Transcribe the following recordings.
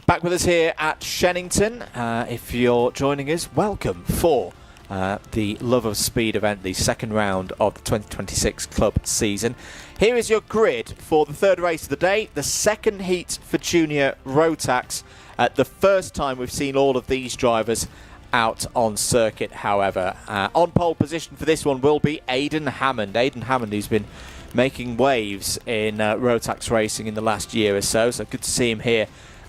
Back with us here at Shennington. If you're joining us, welcome for the Love of Speed event, the second round of the 2026 club season. Here is your grid for the third race of the day, the second heat for Junior Rotax. The first time we've seen all of these drivers out on circuit, however. On pole position for this one will be Aidan Hammond. Aidan Hammond, who's been making waves in Rotax racing in the last year or so, so good to see him here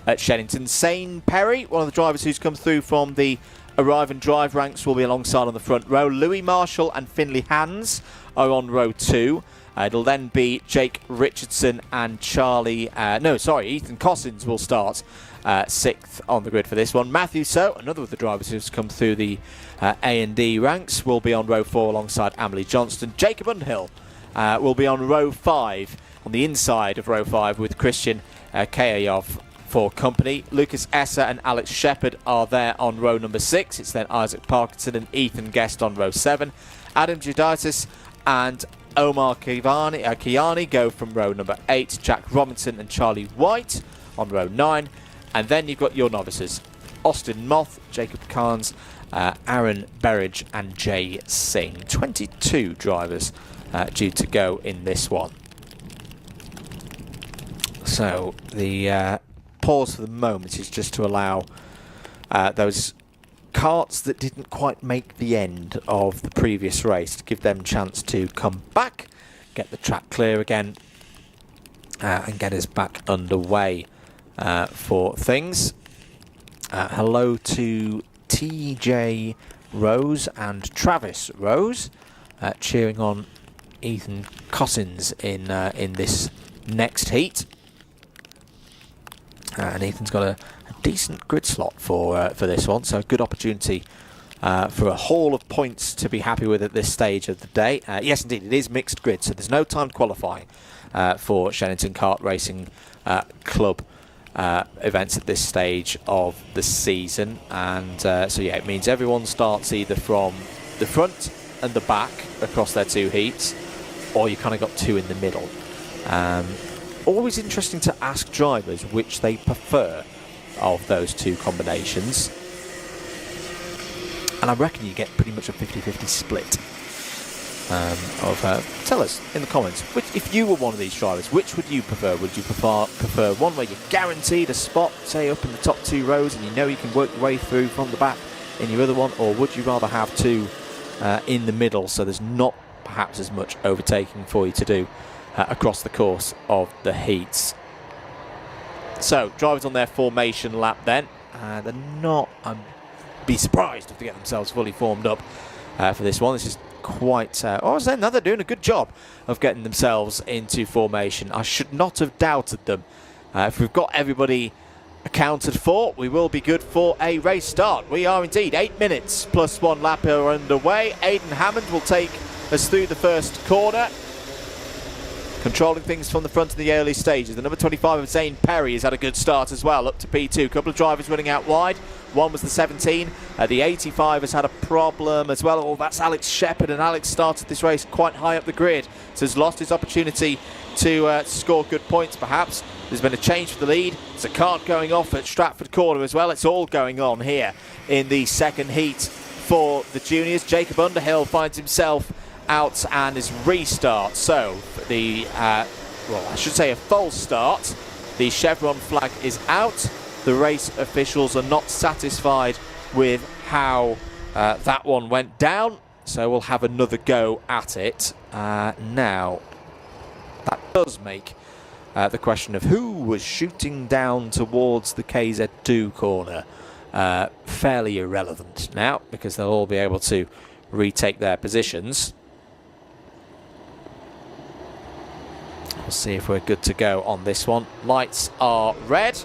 at Shennington. Zane Perry, one of the drivers who's come through from the Arrive and Drive ranks, will be alongside on the front row. Louis Marshall and Finley Hands are on row 2. It'll then be Jake Richardson and Ethan Cossins will start 6th on the grid for this one. Matthew So, another of the drivers who's come through the A&D ranks, will be on row 4 alongside Amelie Johnston. Jacob Underhill will be on row 5, on the inside of row 5, with Christian Kayayov for company. Lucas Esser and Alex Shepherd are there on row number 6. It's then Isaac Parkinson and Ethan Guest on row 7. Adam Juditis and Omar Kiani go from row number 8. Jack Robinson and Charlie White on row 9. And then you've got your novices: Austin Moth, Jacob Carnes, Aaron Berridge and Jay Singh. 22 drivers due to go in this one. So the pause for the moment is just to allow those carts that didn't quite make the end of the previous race to give them a chance to come back, get the track clear again, and get us back underway for things. Hello to TJ Rose and Travis Rose cheering on Ethan Cossins in this next heat. And Ethan's got a decent grid slot for this one, so a good opportunity for a haul of points to be happy with at this stage of the day. Yes, indeed, it is mixed grid, so there's no time qualifying for Shennington Kart Racing Club events at this stage of the season. And so yeah, it means everyone starts either from the front and the back across their 2 heats, or you kind of got 2 in the middle. Always interesting to ask drivers which they prefer of those 2 combinations, and I reckon you get pretty much a 50-50 split. Tell us in the comments, if you were one of these drivers, which would you prefer? Would you prefer one where you're guaranteed a spot, say up in the top 2 rows, and you know you can work your way through from the back in your other one, or would you rather have 2 in the middle, so there's not perhaps as much overtaking for you to do across the course of the heats? So drivers on their formation lap then. They're not, I'd be surprised if they get themselves fully formed up for this one. This is quite, I was saying, they're doing a good job of getting themselves into formation. I should not have doubted them. If we've got everybody accounted for, we will be good for a race start. We are indeed. 8 minutes plus 1 lap are underway. Aidan Hammond will take us through the first corner, controlling things from the front in the early stages. The number 25 of Zane Perry has had a good start as well, up to P2. A couple of drivers running out wide. One was the 17. The 85 has had a problem as well. Oh, that's Alex Shepherd, and Alex started this race quite high up the grid, so has lost his opportunity to score good points perhaps. There's been a change for the lead. There's a cart going off at Stratford Corner as well. It's all going on here in the second heat for the juniors. Jacob Underhill finds himself out and his restart. So the I should say a false start. The chevron flag is out. The race officials are not satisfied with how that one went down, so we'll have another go at it. Now that does make the question of who was shooting down towards the KZ2 corner fairly irrelevant now, because they'll all be able to retake their positions. We'll see if we're good to go on this one. Lights are red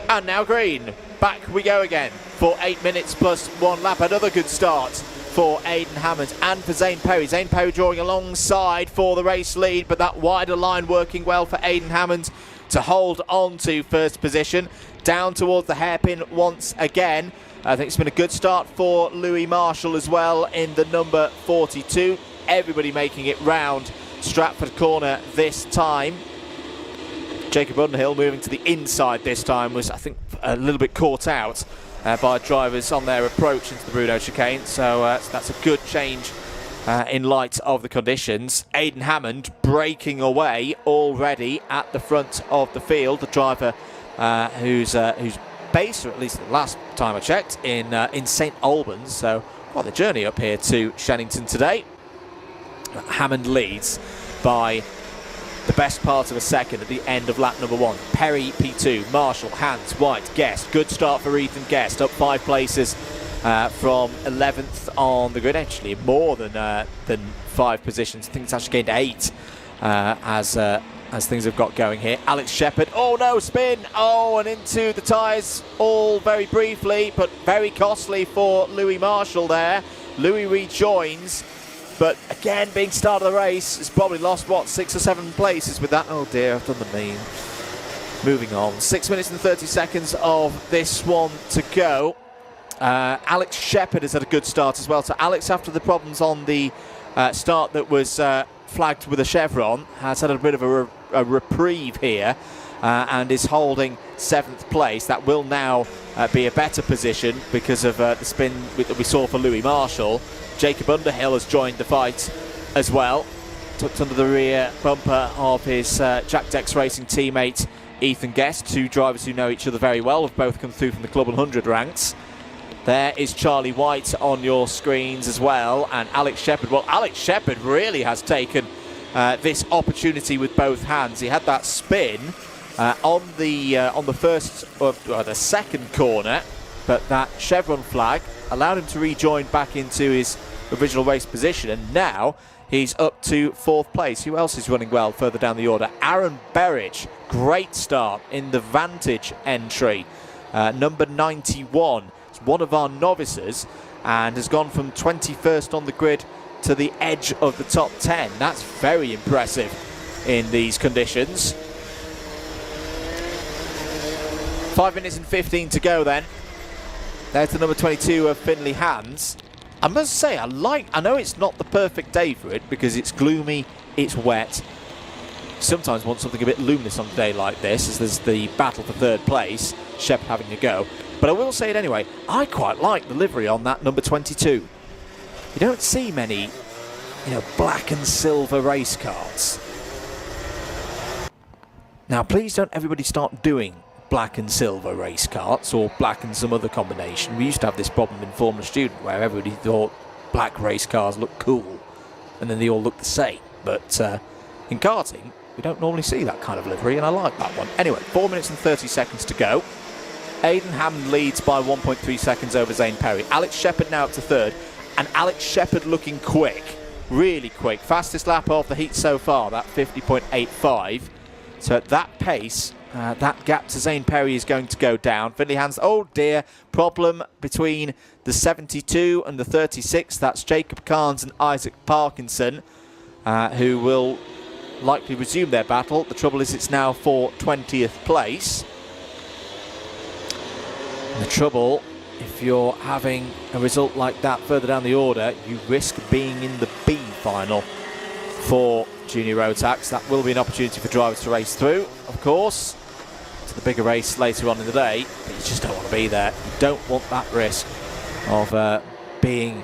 and now green. Back we go again for 8 minutes plus 1 lap. Another good start for Aidan Hammond and for Zane Perry. Zane Perry drawing alongside for the race lead, but that wider line working well for Aidan Hammond to hold on to first position. Down towards the hairpin once again. I think it's been a good start for Louis Marshall as well in the number 42. Everybody making it round Stratford Corner this time. Jacob Underhill moving to the inside this time was, I think, a little bit caught out by drivers on their approach into the Bruno chicane. So that's a good change in light of the conditions. Aidan Hammond breaking away already at the front of the field. The driver who's based, or at least the last time I checked, in St Albans. So quite the journey up here to Shennington today. Hammond leads by the best part of a second at the end of lap number 1. Perry P2, Marshall, Hans, White, Guest. Good start for Ethan Guest, up 5 places from 11th on the grid. Actually more than 5 positions. I think it's actually gained 8 as things have got going here. Alex Shepherd, oh no, spin, oh, and into the tyres all very briefly, but very costly for Louis Marshall there. Louis rejoins, but again, being start of the race, has probably lost, what, 6 or 7 places with that. Oh dear, I've done the mean. Moving on, 6 minutes and 30 seconds of this one to go. Alex Shepherd has had a good start as well. So Alex, after the problems on the start that was flagged with a chevron, has had a bit of a reprieve here and is holding 7th place. That will now be a better position because of the spin that we saw for Louis Marshall. Jacob Underhill has joined the fight as well, tucked under the rear bumper of his Jack Dex Racing teammate Ethan Guest. 2 drivers who know each other very well, have both come through from the Club 100 ranks. There is Charlie White on your screens as well, and Alex Shepherd. Well, Alex Shepherd really has taken this opportunity with both hands. He had that spin on the first or the second corner, but that chevron flag allowed him to rejoin back into his original race position, and now he's up to 4th place. Who else is running well further down the order? Aaron Berridge, great start in the Vantage entry, number 91. It's one of our novices and has gone from 21st on the grid to the edge of the top 10. That's very impressive in these conditions. 5 minutes and 15 to go then. There's the number 22 of Finley Hans. I must say, I know it's not the perfect day for it because it's gloomy, it's wet. Sometimes want something a bit luminous on a day like this, as there's the battle for 3rd place, Shepherd having a go. But I will say it anyway, I quite like the livery on that number 22. You don't see many, black and silver race cars. Now, please don't everybody start doing black and silver race carts or black and some other combination. We used to have this problem in Formula Student where everybody thought black race cars look cool and then they all look the same. But in karting, we don't normally see that kind of livery, and I like that one. Anyway, 4 minutes and 30 seconds to go. Aidan Hammond leads by 1.3 seconds over Zane Perry. Alex Shepherd now up to 3rd, and Alex Shepherd looking quick, really quick. Fastest lap of the heat so far, that 50.85. So at that pace, that gap to Zane Perry is going to go down. Finley Hans, oh dear, problem between the 72 and the 36. That's Jacob Carnes and Isaac Parkinson, who will likely resume their battle. The trouble is it's now for 20th place. And the trouble, if you're having a result like that further down the order, you risk being in the B final for Junior Rotax. That will be an opportunity for drivers to race through, of course, to the bigger race later on in the day, but you just don't want to be there. You don't want that risk of being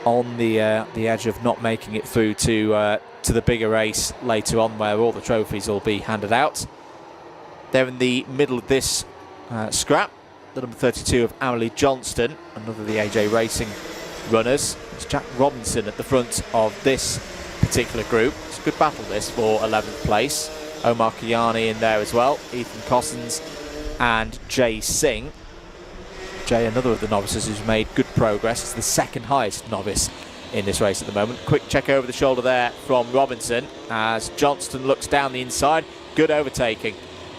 on the edge of not making it through to the bigger race later on, where all the trophies will be handed out. They're in the middle of this scrap, the number 32 of Amelie Johnston, another of the AJ Racing runners. It's Jack Robinson at the front of this particular group. It's a good battle this for 11th place. Omar Kiani in there as well, Ethan Cossins and Jay Singh. Jay, another of the novices who's made good progress, is the 2nd highest novice in this race at the moment. Quick check over the shoulder there from Robinson as Johnston looks down the inside. Good overtaking,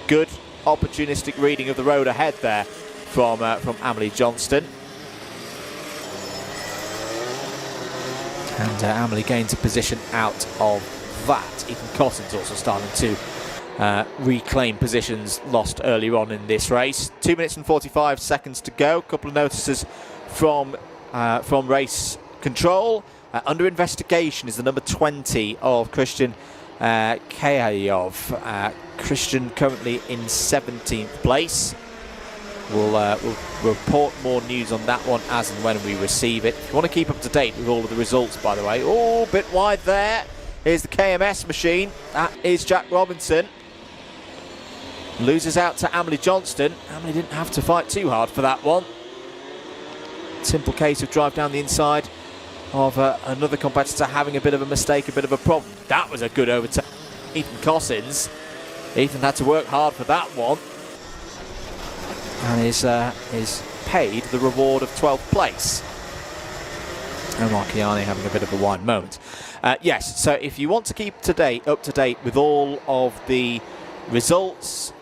good opportunistic reading of the road ahead there from Amelie Johnston. And Amelie gains a position out of that. Ethan Cossins also starting to reclaim positions lost earlier on in this race. 2 minutes and 45 seconds to go. A couple of notices from race control. Under investigation is the number 20 of Christian Kayayov. Christian currently in 17th place. We'll report more news on that one as and when we receive it. If you want to keep up to date with all of the results, by the way. Oh, bit wide there. Here's the KMS machine. That is Jack Robinson. Loses out to Amelie Johnston. Amelie didn't have to fight too hard for that one. Simple case of drive down the inside of another competitor having a bit of a mistake, a bit of a problem. That was a good overtake. Ethan Cossins. Ethan had to work hard for that one. And is paid the reward of 12th place. Omar Kiani having a bit of a wide moment. Yes, so if you want to keep up to date with all of the results,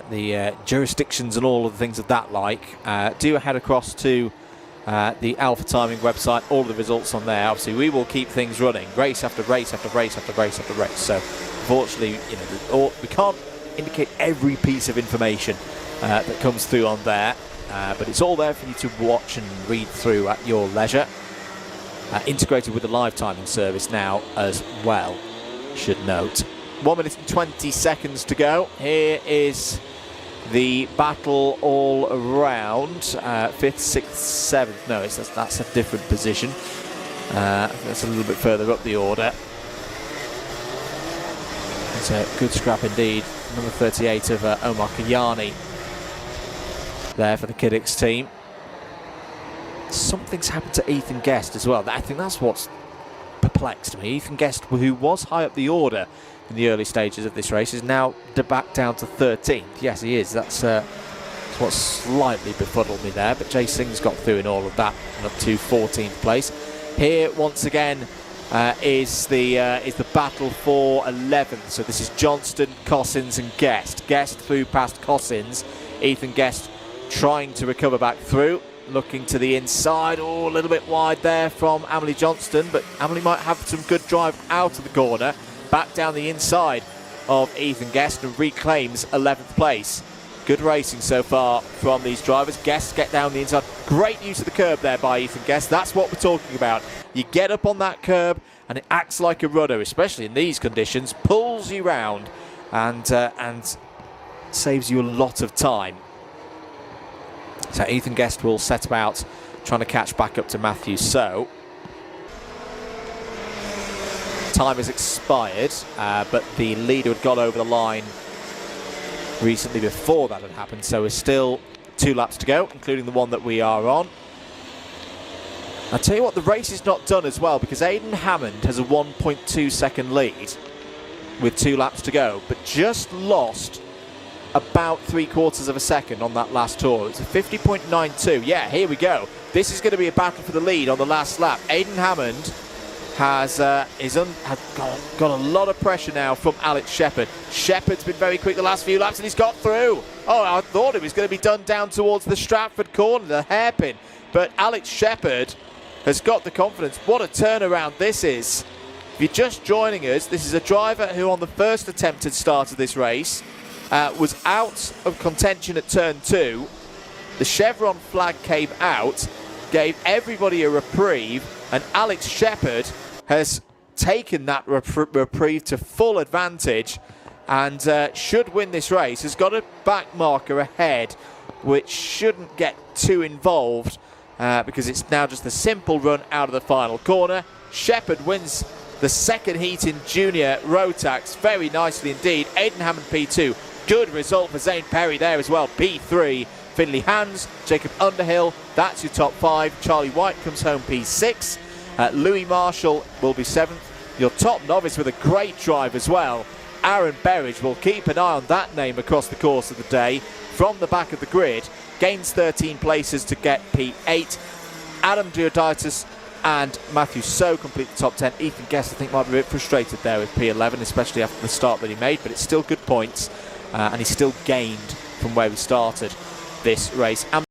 the jurisdictions and all of the things of that like, do head across to the Alpha Timing website. All of the results on there. Obviously, we will keep things running, race after race after race after race after race. So, unfortunately, we can't indicate every piece of information that comes through on there, but it's all there for you to watch and read through at your leisure. Integrated with the live timing service now as well, should note. 1 minute and 20 seconds to go. Here is the battle all around. 5th, 6th, 7th. No, that's a different position. That's a little bit further up the order. It's a good scrap indeed. Number 38 of Omar Kayani there for the Kiddix team. Something's happened to Ethan Guest as well. I think that's what's perplexed me. Ethan Guest, who was high up the order in the early stages of this race, is now back down to 13th. Yes, he is. That's what slightly befuddled me there. But Jay Singh's got through in all of that and up to 14th place. Here, once again, is the battle for 11th. So this is Johnston, Cossins and Guest. Guest through past Cossins. Ethan Guest trying to recover back through. Looking to the inside. Oh, a little bit wide there from Amelie Johnston, but Amelie might have some good drive out of the corner. Back down the inside of Ethan Guest and reclaims 11th place. Good racing so far from these drivers. Guest get down the inside. Great use of the curb there by Ethan Guest. That's what we're talking about. You get up on that curb and it acts like a rudder, especially in these conditions. Pulls you round and saves you a lot of time. So Ethan Guest will set about trying to catch back up to Matthew So. Time has expired, but the leader had got over the line recently before that had happened, so there's still 2 laps to go, including the one that we are on. I'll tell you what, the race is not done as well, because Aidan Hammond has a 1.2 second lead with 2 laps to go, but just lost about 3/4 of a second on that last tour. It's a 50.92. Yeah, here we go. This is going to be a battle for the lead on the last lap. Aidan Hammond has got a lot of pressure now from Alex Shepherd. Shepherd's been very quick the last few laps and he's got through. Oh, I thought it was going to be done down towards the Stratford corner, the hairpin. But Alex Shepherd has got the confidence. What a turnaround this is. If you're just joining us, this is a driver who on the first attempted start of this race was out of contention at turn 2. The chevron flag came out, gave everybody a reprieve, and Alex Shepherd has taken that reprieve to full advantage and should win this race. Has got a back marker ahead, which shouldn't get too involved because it's now just a simple run out of the final corner. Shepherd wins the second heat in junior Rotax very nicely indeed. Aidan Hammond P2. Good result for Zane Perry there as well. P3. Finley Hans, Jacob Underhill, that's your top 5. Charlie White comes home P6. Louis Marshall will be 7th. Your top novice with a great drive as well. Aaron Berridge, will keep an eye on that name across the course of the day. From the back of the grid, gains 13 places to get P8. Adam Dioditis and Matthew So complete the top 10. Ethan Guest, I think, might be a bit frustrated there with P11, especially after the start that he made, but it's still good points. And he's still gained from where we started this race.